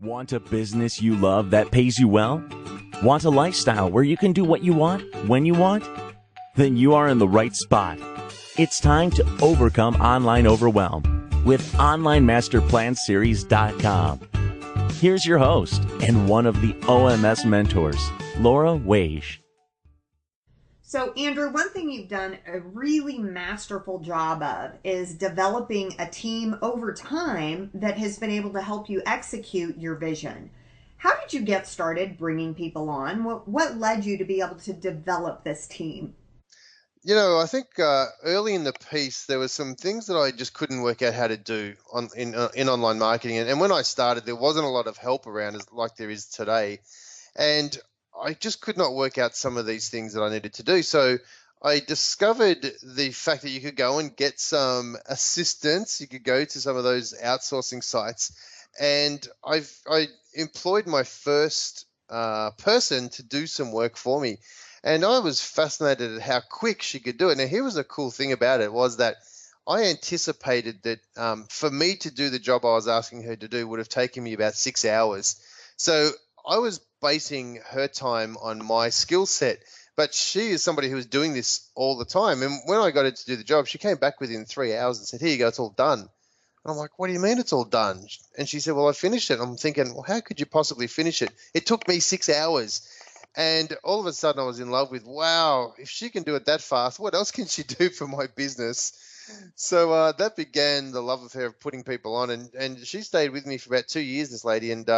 Want a business you love that pays you well? Want a lifestyle where you can do what you want, when you want? Then you are in the right spot. It's time to overcome online overwhelm with OnlineMasterPlanSeries.com. Here's your host and one of the OMS mentors, Laura Wage. So, Andrew, one thing you've done a really masterful job of is developing a team over time that has been able to help you execute your vision. How did you get started bringing people on? What led you to be able to develop this team? You know, I think early in the piece, there were some things that I just couldn't work out how to do in online marketing. And when I started, there wasn't a lot of help around like there is today. And I just could not work out some of these things that I needed to do. So I discovered the fact that you could go and get some assistance. You could go to some of those outsourcing sites. And I employed my first person to do some work for me. And I was fascinated at how quick she could do it. Now, here was a cool thing about it was that I anticipated that for me to do the job I was asking her to do would have taken me about 6 hours. So I was basing her time on my skill set, but she is somebody who was doing this all the time. And when I got her to do the job, she came back within 3 hours and said, "Here you go, it's all done." And I'm like, "What do you mean it's all done?" And she said, "Well, I finished it." I'm thinking, well, how could you possibly finish it? It took me 6 hours. And all of a sudden I was in love with, wow, if she can do it that fast, what else can she do for my business? So that began the love affair of putting people on, and she stayed with me for about 2 years, this lady, and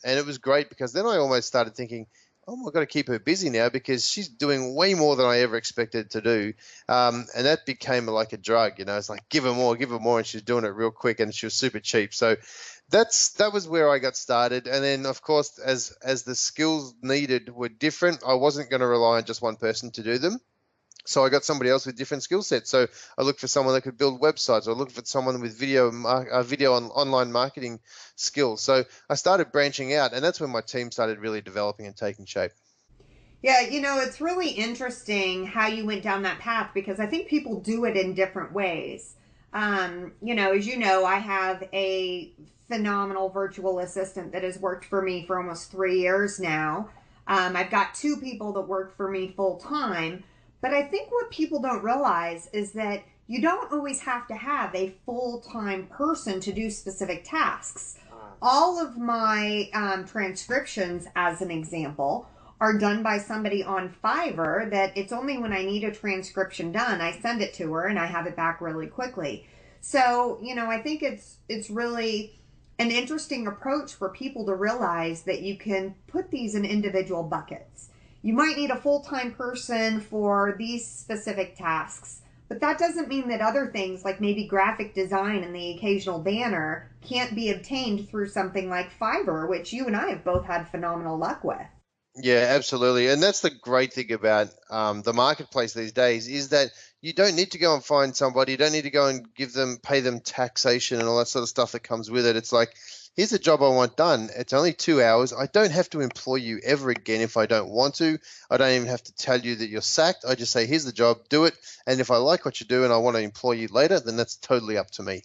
it was great because then I almost started thinking, oh, I've got to keep her busy now because she's doing way more than I ever expected to do, and that became like a drug, you know. It's like give her more, and she's doing it real quick, and she was super cheap. So that was where I got started, and then of course as the skills needed were different, I wasn't going to rely on just one person to do them. So I got somebody else with different skill sets. So I looked for someone that could build websites. I looked for someone with video and online marketing skills. So I started branching out, and that's when my team started really developing and taking shape. Yeah, you know, it's really interesting how you went down that path because I think people do it in different ways. You know, as you know, I have a phenomenal virtual assistant that has worked for me for almost 3 years now. I've got 2 people that work for me full time. But I think what people don't realize is that you don't always have to have a full-time person to do specific tasks. All of my transcriptions, as an example, are done by somebody on Fiverr that it's only when I need a transcription done, I send it to her and I have it back really quickly. So, you know, I think it's really an interesting approach for people to realize that you can put these in individual buckets. You might need a full-time person for these specific tasks, but that doesn't mean that other things like maybe graphic design and the occasional banner can't be obtained through something like Fiverr, which you and I have both had phenomenal luck with. Yeah, absolutely. And that's the great thing about the marketplace these days is that you don't need to go and find somebody. You don't need to go and pay them taxation and all that sort of stuff that comes with it. It's like, here's a job I want done. It's only 2 hours. I don't have to employ you ever again if I don't want to. I don't even have to tell you that you're sacked. I just say, here's the job, do it. And if I like what you do and I want to employ you later, then that's totally up to me.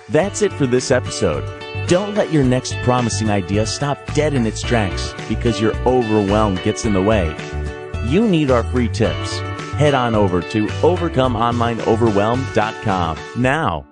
That's it for this episode. Don't let your next promising idea stop dead in its tracks because your overwhelm gets in the way. You need our free tips. Head on over to OvercomeOnlineOverwhelm.com now.